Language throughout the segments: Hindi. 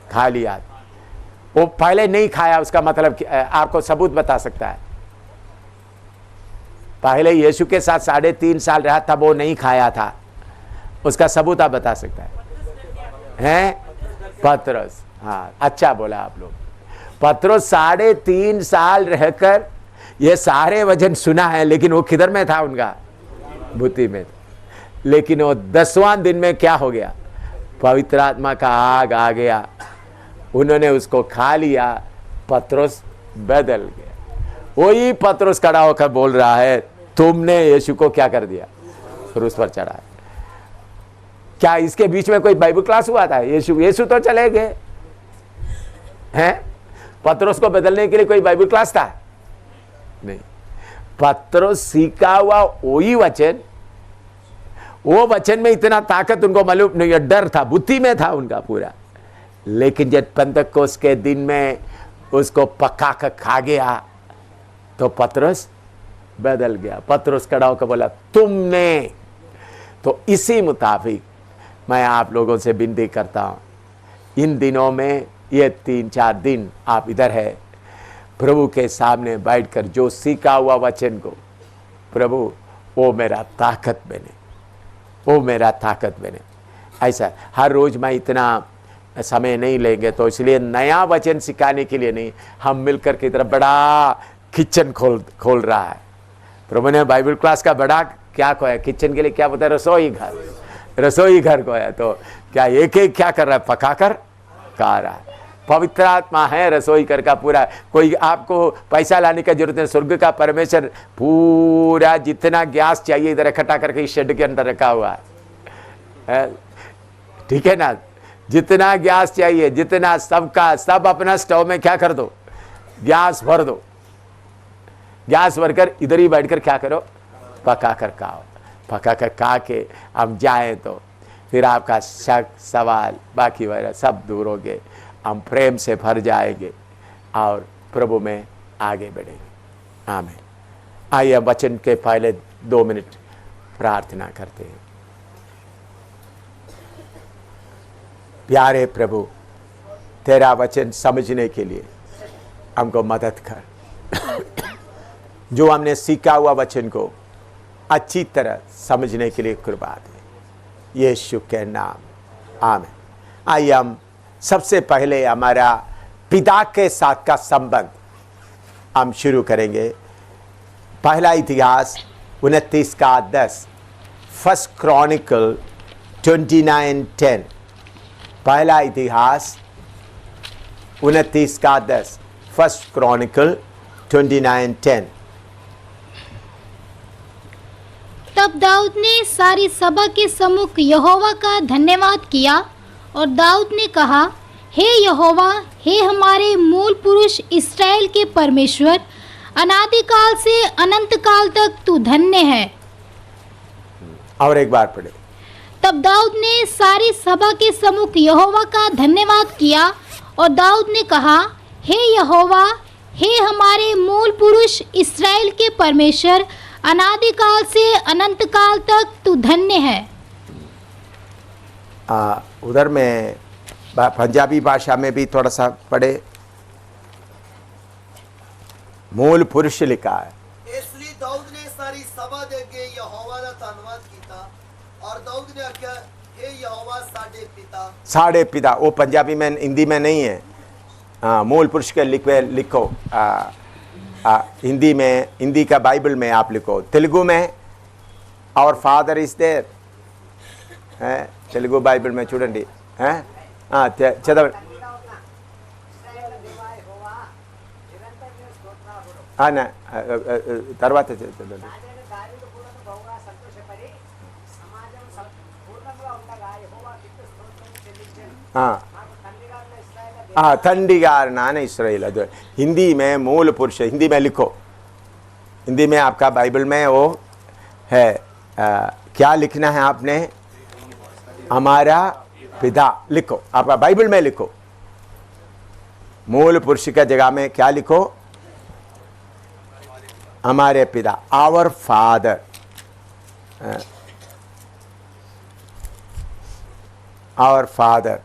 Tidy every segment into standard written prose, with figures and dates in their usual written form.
खा लिया। वो पहले नहीं खाया, उसका मतलब आपको सबूत बता सकता है? पहले यीशु के साथ 3.5 साल रहा, तब वो नहीं खाया था, उसका सबूत आप बता सकता है? हैं पतरस। हाँ, अच्छा बोला आप लोग। पतरस 3.5 साल रहकर ये सारे वचन सुना है, लेकिन वो किधर में था? उनका बुद्धि में। लेकिन वो 10वां दिन में क्या हो गया? पवित्र आत्मा का आग आ गया, उन्होंने उसको खा लिया, पतरस बदल गया। वही पतरस खड़ा होकर बोल रहा है, तुमने यीशु को क्या कर दिया? क्रूस पर चढ़ाया। क्या इसके बीच में कोई बाइबल क्लास हुआ था? यीशु तो चले गए हैं, पतरस को बदलने के लिए कोई बाइबल क्लास था? नहीं। पतरस सीखा हुआ वही वचन, वो वचन में इतना ताकत उनको मालूम नहीं, डर था, बुद्धि में था उनका पूरा। लेकिन जब पेंतकोस्त के दिन में उसको पका कर खा गया तो पतरस बदल गया। पतरस खड़ा होकर बोला, तुमने। तो इसी मुताबिक मैं आप लोगों से विनती करता हूं, इन दिनों में ये 3-4 दिन आप इधर है, प्रभु के सामने बैठकर जो सीखा हुआ वचन को, प्रभु वो मेरा ताकत बने, वो मेरा ताकत बने। ऐसा हर रोज मैं इतना समय नहीं लेंगे, तो इसलिए नया वचन सिखाने के लिए नहीं, हम मिलकर की तरफ बड़ा किचन खोल रहा है। प्रभु ने बाइबल क्लास का बड़ा क्या खोया, किचन के लिए क्या बोलता है? रसोई घर को है। तो क्या एक क्या कर रहा है? पकाकर खा रहा है। पवित्र आत्मा है रसोई घर का पूरा। कोई आपको पैसा लाने की जरूरत नहीं, स्वर्ग का परमेश्वर पूरा जितना गैस चाहिए इधर इकट्ठा करके इस शेड के अंदर रखा हुआ है। ठीक है ना? जितना गैस चाहिए, जितना सबका सब अपना स्टोव में क्या कर दो, गैस भर दो। गैस भरकर इधर ही बैठकर क्या करो? पका कर खाओ। पका कर खा के हम जाए तो फिर आपका शक सवाल बाकी वगैरह सब दूर हो गए, हम प्रेम से भर जाएंगे और प्रभु में आगे बढ़ेंगे। आमीन। आइए वचन के पहले 2 मिनट प्रार्थना करते हैं। प्यारे प्रभु, तेरा वचन समझने के लिए हमको मदद कर। जो हमने सीखा हुआ वचन को अच्छी तरह समझने के लिए कृपा दे, यीशु के नाम, आमीन। आइए हम सबसे पहले हमारा पिता के साथ का संबंध हम शुरू करेंगे। पहला इतिहास 29:10, फर्स्ट क्रॉनिकल 29:10। पहला इतिहास 29:10, फर्स्ट क्रॉनिकल 29:10। तब दाऊद ने सारी सभा के सम्मुख यहोवा का धन्यवाद किया और दाऊद ने कहा, हे यहोवा, हे हमारे मूल पुरुष इस्राएल के परमेश्वर, अनादिकाल से अनंत काल तक तू धन्य है। और एक बार पढ़े। तब दाऊद ने सारी सभा के सम्मुख यहोवा का धन्यवाद किया और दाऊद ने कहा, हे यहोवा, हे हमारे मूल पुरुष इस्राएल के परमेश्वर, अनादिकाल से अनंत काल तक तू धन्य है। उधर में पंजाबी भाषा में भी थोड़ा सा पढ़े। मूल पुरुष लिखा है। इसलिए दाऊद ने सारी सभा दे के यहोवा का धन्यवाद किया और दाऊद ने आख्या, हे यहोवा साडे पिता। साडे पिता वो पंजाबी में, हिंदी में नहीं है। मूल पुरुष के लिखो हिंदी में, हिंदी का बाइबल में आप लिखो। तेलुगु में और फादर इज देयर है, तेलुगु बाइबल में చూడండి చదవండి। తర్వాత చదవండి। తండ్రి గారు నాన్న इस्राएल। हिंदी में मूल पुरुष, हिंदी में लिखो। हिंदी में आपका बाइबल में वो है। क्या लिखना है आपने? हमारा पिता लिखो, आपका बाइबल में लिखो। मूल पुरुष का जगह में क्या लिखो? हमारे पिता, our father. Our father.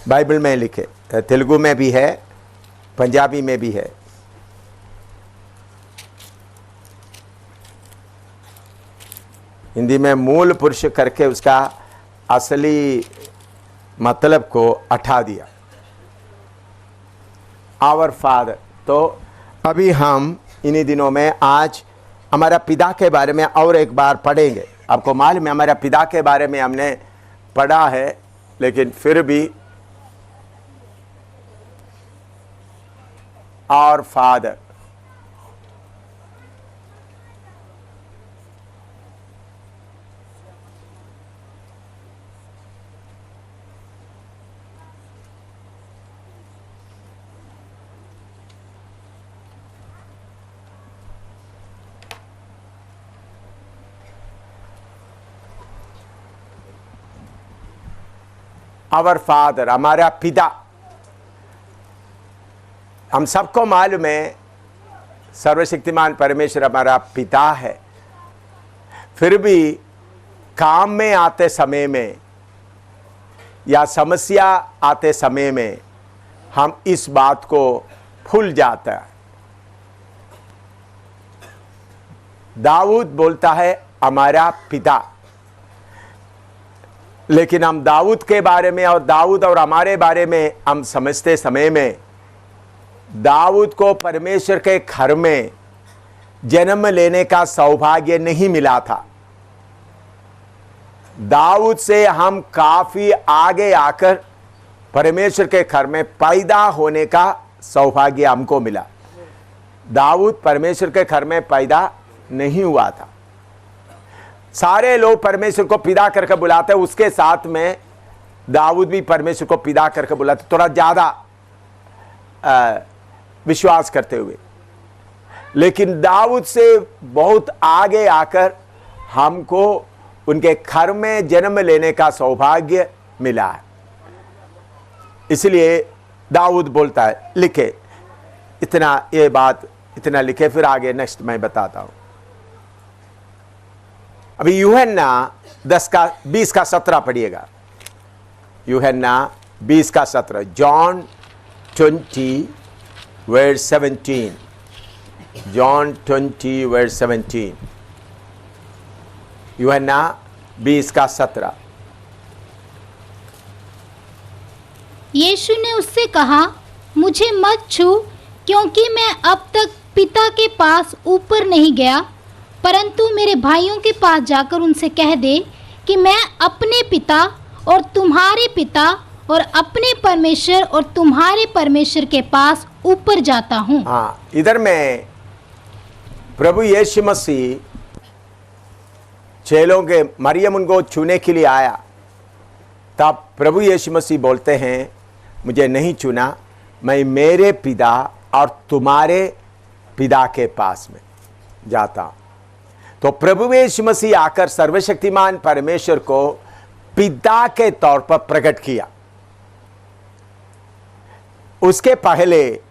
Bible में लिखे, तेलुगु में भी है, पंजाबी में भी है। हिंदी में मूल पुरुष करके उसका असली मतलब को हटा दिया, आवर फादर। तो अभी हम इन्हीं दिनों में आज हमारा पिता के बारे में और एक बार पढ़ेंगे। आपको मालूम है हमारा पिता के बारे में हमने पढ़ा है, लेकिन फिर भी आवर फादर, आवर फादर, हमारा पिता। हम सबको मालूम है सर्वशक्तिमान परमेश्वर हमारा पिता है, फिर भी काम में आते समय में या समस्या आते समय में हम इस बात को भूल जाते हैं। दाऊद बोलता है हमारा पिता, लेकिन हम दाऊद के बारे में और दाऊद और हमारे बारे में हम समझते समय में दाऊद को परमेश्वर के घर में जन्म लेने का सौभाग्य नहीं मिला था। दाऊद से हम काफी आगे आकर परमेश्वर के घर में पैदा होने का सौभाग्य हमको मिला। दाऊद परमेश्वर के घर में पैदा नहीं हुआ था। सारे लोग परमेश्वर को पिता करके बुलाते, उसके साथ में दाऊद भी परमेश्वर को पिता करके बुलाते, थोड़ा ज्यादा विश्वास करते हुए। लेकिन दाऊद से बहुत आगे आकर हमको उनके घर में जन्म लेने का सौभाग्य मिला है। इसलिए दाऊद बोलता है, लिखे इतना, ये बात इतना लिखे, फिर आगे नेक्स्ट मैं बताता हूं। अभी यूहन्ना 20 का 17 पढ़िएगा। यूहन्ना 20 का 17, जॉन 20:17, जॉन 20:17, यूहन्ना 20 का 17। यीशु ने उससे कहा, मुझे मत छू, क्योंकि मैं अब तक पिता के पास ऊपर नहीं गया, परंतु मेरे भाइयों के पास जाकर उनसे कह दे कि मैं अपने पिता और तुम्हारे पिता और अपने परमेश्वर और तुम्हारे परमेश्वर के पास ऊपर जाता हूँ। हाँ, इधर में प्रभु यीशु मसीह चेलों के, मरियम उनको छूने के लिए आया, तब प्रभु यीशु मसीह बोलते हैं, मुझे नहीं चुना, मैं मेरे पिता और तुम्हारे पिता के पास में जाता हूं। तो प्रभु यीशु मसीह आकर सर्वशक्तिमान परमेश्वर को पिता के तौर पर प्रकट किया। उसके पहले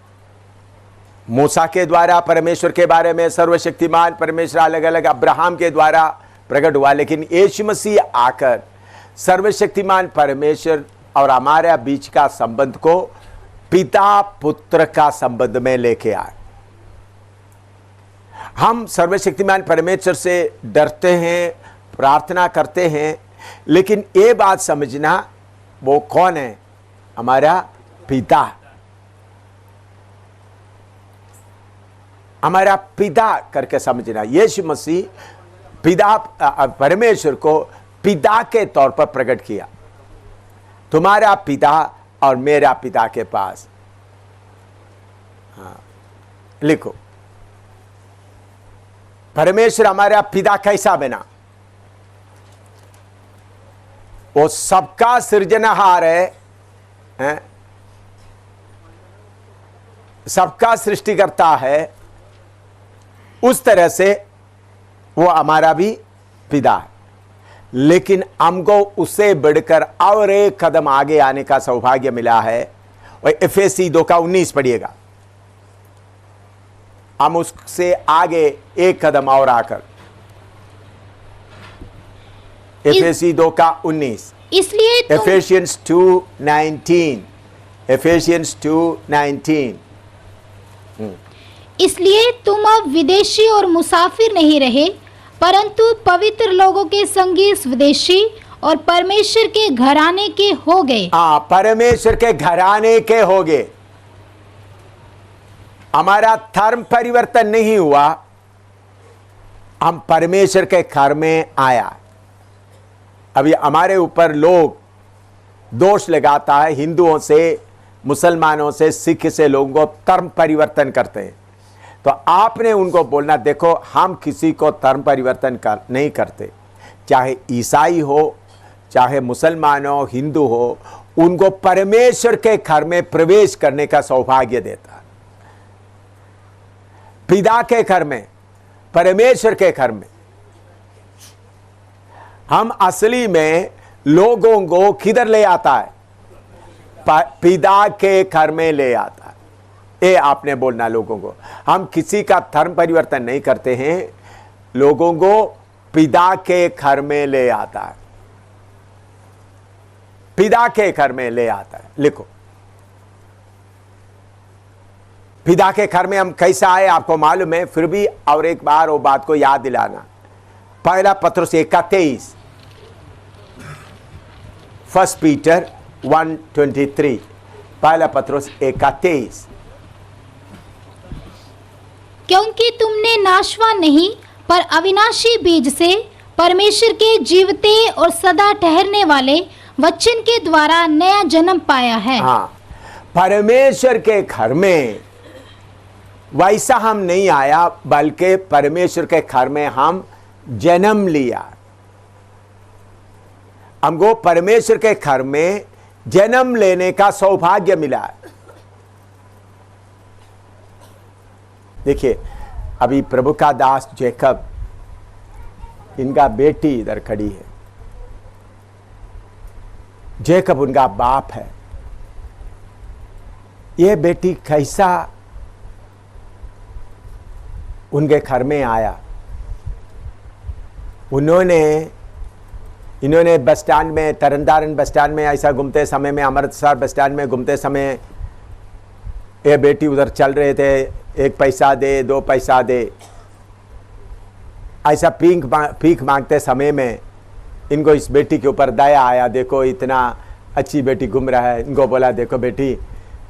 मूसा के द्वारा परमेश्वर के बारे में सर्वशक्तिमान परमेश्वर अलग अलग अब्राहम के द्वारा प्रकट हुआ, लेकिन यीशु मसीह आकर सर्वशक्तिमान परमेश्वर और हमारे बीच का संबंध को पिता पुत्र का संबंध में लेके आए। हम सर्वशक्तिमान परमेश्वर से डरते हैं, प्रार्थना करते हैं, लेकिन ये बात समझना वो कौन है? हमारा पिता, हमारा पिता करके समझना। यीशु मसीह पिता परमेश्वर को पिता के तौर पर प्रकट किया। तुम्हारा पिता और मेरा पिता के पास। हाँ, लिखो, परमेश्वर हमारा पिता कैसा बना? वो सबका सृजनहार है, सबका सृष्टिकर्ता है। उस तरह से वो हमारा भी पिता है, लेकिन हमको उससे बढ़कर और एक कदम आगे आने का सौभाग्य मिला है। और एफएसी 2:19 पढ़िएगा। हम उससे आगे एक कदम और आकर एफेसी 2:19, इसलिए तुम एफेशियंस 2:19, एफेशियंस 2:19। इसलिए तुम अब विदेशी और मुसाफिर नहीं रहे, परंतु पवित्र लोगों के संगी स्वदेशी और परमेश्वर के घराने के हो गए। परमेश्वर के घराने के हो गए। हमारा धर्म परिवर्तन नहीं हुआ, हम परमेश्वर के घर में आया। अभी हमारे ऊपर लोग दोष लगाता है, हिंदुओं से, मुसलमानों से, सिख से लोगों को धर्म परिवर्तन करते हैं। तो आपने उनको बोलना, देखो हम किसी को धर्म परिवर्तन नहीं करते, चाहे ईसाई हो, चाहे मुसलमान हो, हिंदू हो, उनको परमेश्वर के घर में प्रवेश करने का सौभाग्य देता है। पिता के घर में, परमेश्वर के घर में। हम असली में लोगों को किधर ले आता है? पिता के घर में ले आता है। ये आपने बोलना लोगों को, हम किसी का धर्म परिवर्तन नहीं करते हैं, लोगों को पिता के घर में ले आता है, पिता के घर में ले आता है। लिखो, पिता के घर में हम कैसा आए आपको मालूम है, फिर भी और एक बार वो बात को याद दिलाना। पहला पत्रुस 1:23, 1 पीटर 1:23, पहला पत्रुस 1:23। क्योंकि तुमने नाशवान नहीं पर अविनाशी बीज से परमेश्वर के जीवते और सदा ठहरने वाले वचन के द्वारा नया जन्म पाया है। हाँ, परमेश्वर के घर में वैसा हम नहीं आया, बल्कि परमेश्वर के घर में हम जन्म लिया। हमको परमेश्वर के घर में जन्म लेने का सौभाग्य मिला। देखिए, अभी प्रभु का दास जैकब, इनका बेटी इधर खड़ी है। जैकब उनका बाप है। ये बेटी कैसा उनके घर में आया? इन्होंने बस स्टैंड में, तरनतारन बस स्टैंड में ऐसा घूमते समय में, अमृतसर बस स्टैंड में घूमते समय, ये बेटी उधर चल रहे थे, 1 पैसा दे, 2 पैसा दे, ऐसा भीख मांगते समय में इनको इस बेटी के ऊपर दया आया। देखो इतना अच्छी बेटी घूम रहा है। इनको बोला, देखो बेटी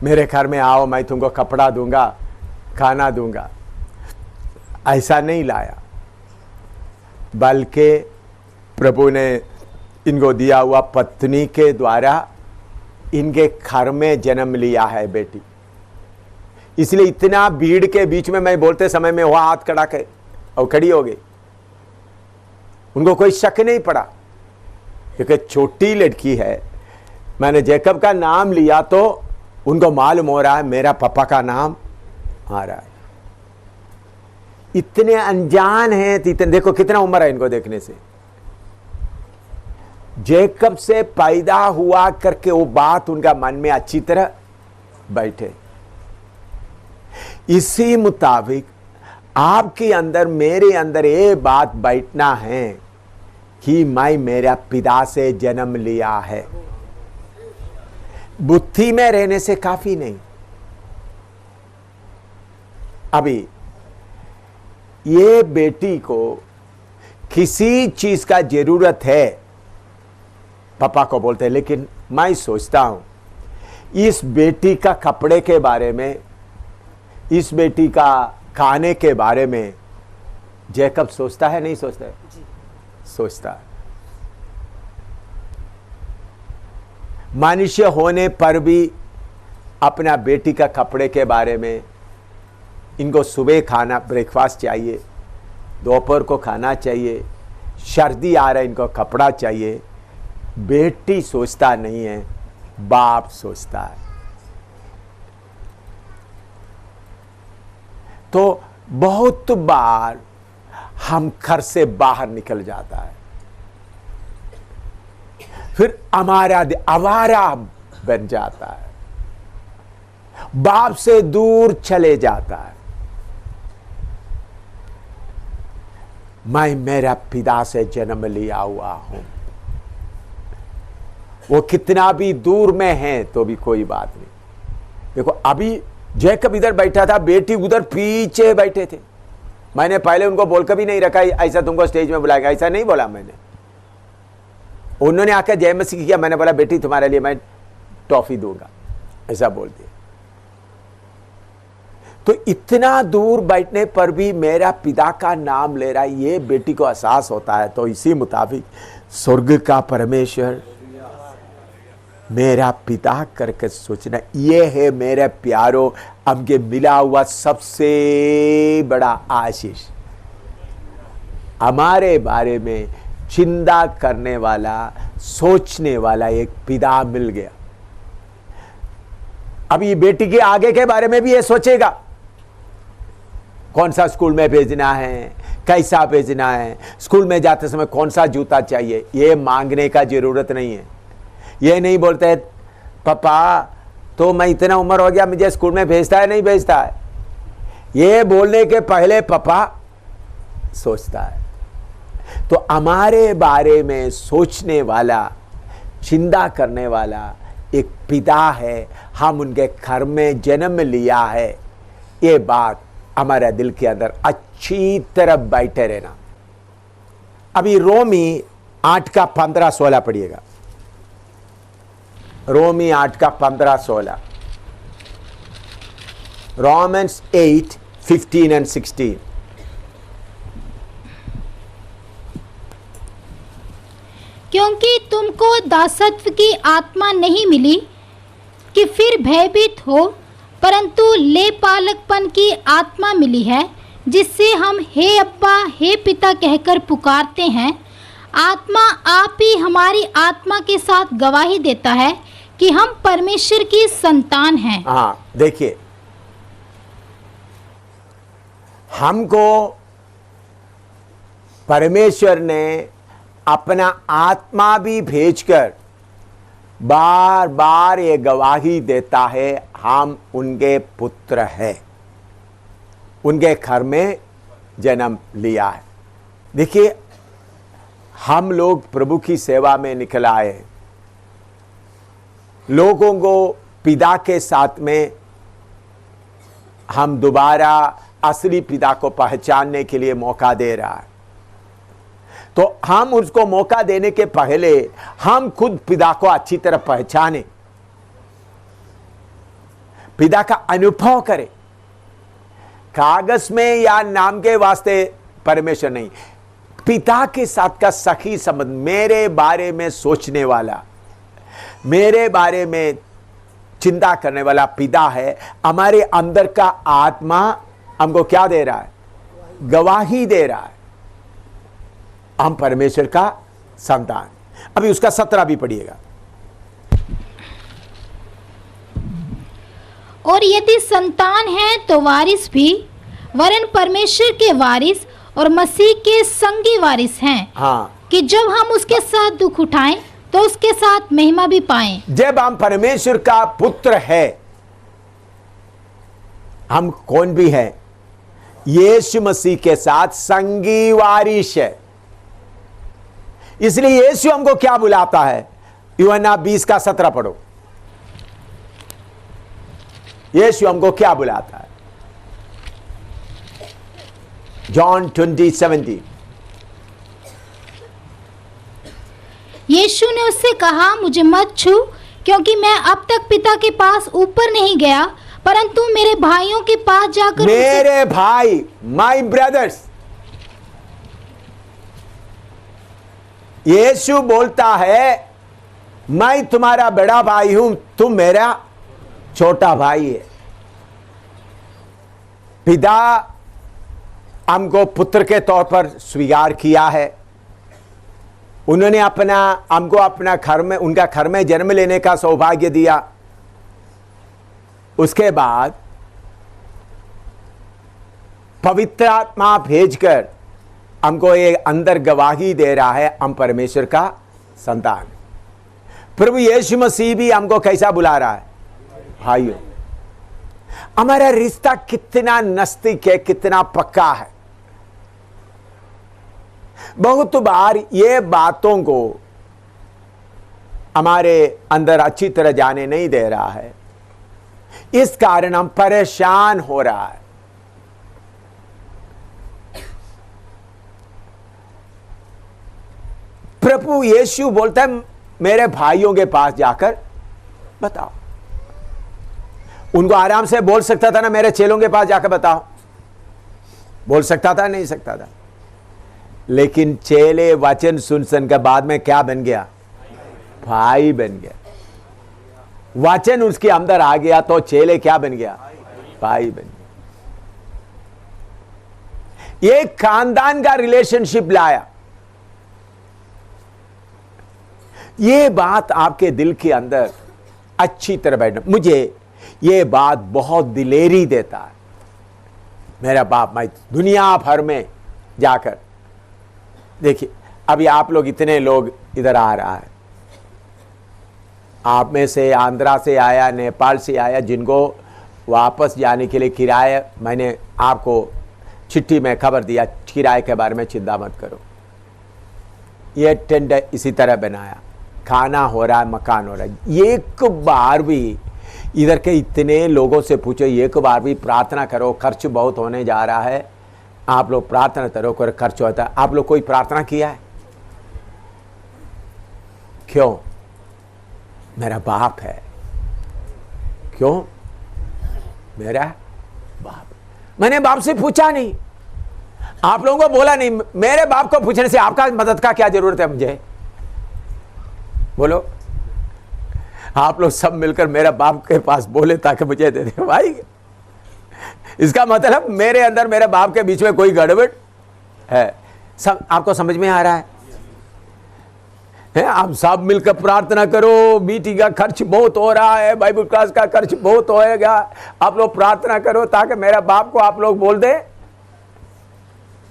मेरे घर में आओ, मैं तुमको कपड़ा दूंगा, खाना दूंगा। ऐसा नहीं लाया, बल्कि प्रभु ने इनको दिया हुआ पत्नी के द्वारा इनके घर में जन्म लिया है बेटी। इसलिए इतना भीड़ के बीच में मैं बोलते समय में वह हाथ खड़ा कर और खड़ी हो गई। उनको कोई शक नहीं पड़ा, क्योंकि छोटी लड़की है। मैंने जैकब का नाम लिया तो उनको मालूम हो रहा है मेरा पापा का नाम आ रहा है। इतने अनजान हैं, इतने, देखो कितना उम्र है इनको देखने से। जैकब से पैदा हुआ करके वो बात उनका मन में अच्छी तरह बैठे। इसी मुताबिक आपके अंदर, मेरे अंदर ये बात बैठना है कि मैं मेरा पिता से जन्म लिया है। बुद्धि में रहने से काफी नहीं। अभी ये बेटी को किसी चीज का जरूरत है, पापा को बोलते हैं, लेकिन मैं सोचता हूं इस बेटी का कपड़े के बारे में, इस बेटी का खाने के बारे में जैकब सोचता है, नहीं सोचता है? सोचता है। मनुष्य होने पर भी अपना बेटी का कपड़े के बारे में, इनको सुबह खाना ब्रेकफास्ट चाहिए, दोपहर को खाना चाहिए, सर्दी आ रहा है इनको कपड़ा चाहिए। बेटी सोचता नहीं है, बाप सोचता है। तो बहुत बार हम घर से बाहर निकल जाता है, फिर हमारा आवारा बन जाता है, बाप से दूर चले जाता है। मैं मेरा पिता से जन्म लिया हुआ हूं। वो कितना भी दूर में है तो भी कोई बात नहीं। देखो अभी जैकब इधर बैठा था, बेटी उधर पीछे बैठे थे। मैंने पहले उनको बोल कर भी नहीं रखा ऐसा तुमको स्टेज में बुलाएगा, ऐसा नहीं बोला मैंने। उन्होंने आकर जय मसीह किया, मैंने बोला बेटी तुम्हारे लिए मैं टॉफी दूंगा, ऐसा बोल दिया। तो इतना दूर बैठने पर भी मेरा पिता का नाम ले रहा है, ये बेटी को एहसास होता है। तो इसी मुताबिक स्वर्ग का परमेश्वर मेरा पिता करके सोचना, ये है मेरे प्यारो हमके मिला हुआ सबसे बड़ा आशीष। हमारे बारे में चिंता करने वाला, सोचने वाला एक पिता मिल गया। अब ये बेटी के आगे के बारे में भी ये सोचेगा, कौन सा स्कूल में भेजना है, कैसा भेजना है, स्कूल में जाते समय कौन सा जूता चाहिए। ये मांगने का जरूरत नहीं है। ये नहीं बोलते पापा तो मैं इतना उम्र हो गया, मुझे स्कूल में भेजता है नहीं भेजता है। ये बोलने के पहले पापा सोचता है। तो हमारे बारे में सोचने वाला, चिंता करने वाला एक पिता है। हम उनके घर में जन्म लिया है, ये बात हमारे दिल के अंदर अच्छी तरह बैठे रहना। अभी रोमी 8 का 15-16 पढ़िएगा। रोमी 8 का 15-16, रोमन्स 8:15 and 16। क्योंकि तुमको दासत्व की आत्मा नहीं मिली कि फिर भयभीत हो, परंतु ले पालकपन की आत्मा मिली है, जिससे हम हे अब्बा हे पिता कहकर पुकारते हैं। आत्मा आप ही हमारी आत्मा के साथ गवाही देता है कि हम परमेश्वर की संतान हैं। हाँ देखिए, हमको परमेश्वर ने अपना आत्मा भी भेजकर बार बार ये गवाही देता है हम उनके पुत्र हैं, उनके घर में जन्म लिया है। देखिए हम लोग प्रभु की सेवा में निकल आए, लोगों को पिता के साथ में हम दोबारा असली पिता को पहचानने के लिए मौका दे रहा है। तो हम उसको मौका देने के पहले हम खुद पिता को अच्छी तरह पहचाने, पिता का अनुभव करें। कागज में या नाम के वास्ते परमेश्वर नहीं, पिता के साथ का सखी संबंध, मेरे बारे में सोचने वाला, मेरे बारे में चिंता करने वाला पिता है। हमारे अंदर का आत्मा हमको क्या दे रहा है? गवाही दे रहा है हम परमेश्वर का संतान। अभी उसका 17 भी पढ़िएगा। और यदि संतान है तो वारिस भी, वरन परमेश्वर के वारिस और मसीह के संगी वारिस हैं। हाँ, कि जब हम उसके साथ दुख उठाएं तो उसके साथ महिमा भी पाएं। जब हम परमेश्वर का पुत्र है, हम कौन भी है? यीशु मसीह के साथ संगी वारिस है। इसलिए यीशु हमको क्या बुलाता है? यूहन्ना 20 का 17 पढ़ो। यीशु हमको क्या बुलाता है? जॉन 20:17। यीशु ने उससे कहा, मुझे मत छू, क्योंकि मैं अब तक पिता के पास ऊपर नहीं गया, परंतु मेरे भाइयों के पास जाकर मेरे भाई, माय ब्रदर्स। यीशु बोलता है मैं तुम्हारा बड़ा भाई हूं, तुम मेरा छोटा भाई है। पिता हमको पुत्र के तौर पर स्वीकार किया है। उन्होंने हमको अपना घर में, उनका घर में जन्म लेने का सौभाग्य दिया। उसके बाद पवित्र आत्मा भेजकर हमको ये अंदर गवाही दे रहा है हम परमेश्वर का संतान। प्रभु यीशु मसीह भी हमको कैसा बुला रहा है? भाइयों। हमारा रिश्ता कितना नजदीक है, कितना पक्का है। बहुत बार ये बातों को हमारे अंदर अच्छी तरह जाने नहीं दे रहा है, इस कारण हम परेशान हो रहा है। प्रभु यीशु बोलता है मेरे भाइयों के पास जाकर बताओ। उनको आराम से बोल सकता था ना, मेरे चेलों के पास जाकर बताओ, बोल सकता था, नहीं सकता था। लेकिन चेले वचन सुन के बाद में क्या बन गया? भाई बन गया। वचन उसके अंदर आ गया तो चेले क्या बन गया? भाई बन गया। एक खानदान का रिलेशनशिप लाया। ये बात आपके दिल के अंदर अच्छी तरह बैठना। मुझे ये बात बहुत दिलेरी देता है। मेरा बाप मैं दुनिया भर में जाकर देखिए, अभी आप लोग इतने लोग इधर आ रहा है, आप में से आंध्रा से आया, नेपाल से आया, जिनको वापस जाने के लिए किराया, मैंने आपको चिट्ठी में खबर दिया, किराए के बारे में चिंता मत करो। ये टेंट इसी तरह बनाया, खाना हो रहा है, मकान हो रहा है। एक बार भी इधर के इतने लोगों से पूछो, एक बार भी प्रार्थना करो, खर्च बहुत होने जा रहा है, आप लोग प्रार्थना करो, कर खर्च होता है। आप लोग कोई प्रार्थना किया है? क्यों? मेरा बाप है। क्यों? मेरा बाप। मैंने बाप से पूछा नहीं, आप लोगों को बोला नहीं। मेरे बाप को पूछने से आपका मदद का क्या जरूरत है मुझे? बोलो। आप लोग सब मिलकर मेरा बाप के पास बोले ताकि मुझे दे दे। भाई इसका मतलब मेरे अंदर मेरे बाप के बीच में कोई गड़बड़ है। सब आपको समझ में आ रहा है? आप सब मिलकर प्रार्थना करो, मीटिंग का खर्च बहुत हो रहा है, बाइबल क्लास का खर्च बहुत होएगा, आप लोग प्रार्थना करो ताकि मेरा बाप को आप लोग बोल दे।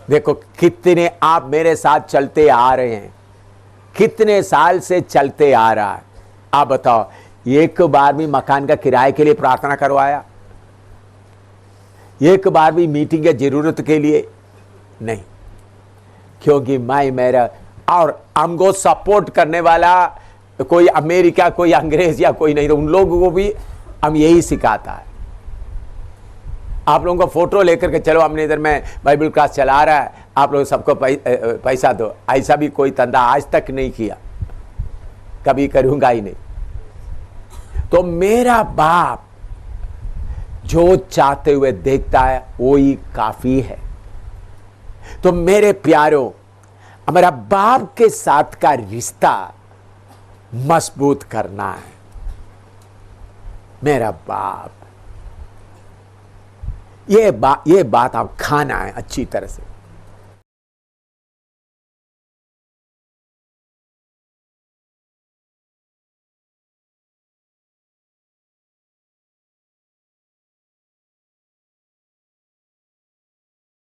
देखो कितने आप मेरे साथ चलते आ रहे हैं, कितने साल से चलते आ रहा है। आप बताओ, एक बार भी मकान का किराए के लिए प्रार्थना करवाया? एक बार भी मीटिंग की जरूरत के लिए नहीं। क्योंकि मैं मेरा और हमको सपोर्ट करने वाला कोई अमेरिका, कोई अंग्रेज या कोई नहीं, तो उन लोगों को भी हम यही सिखाता है। आप लोगों को फोटो लेकर के चलो, हमने इधर में बाइबल क्लास चला रहा है, आप लोग सबको पैसा दो, ऐसा भी कोई धंधा आज तक नहीं किया, कभी करूंगा ही नहीं। तो मेरा बाप जो चाहते हुए देखता है वो ही काफी है। तो मेरे प्यारों, हमारा बाप के साथ का रिश्ता मजबूत करना है। मेरा बाप, ये बात आप खाना है अच्छी तरह से।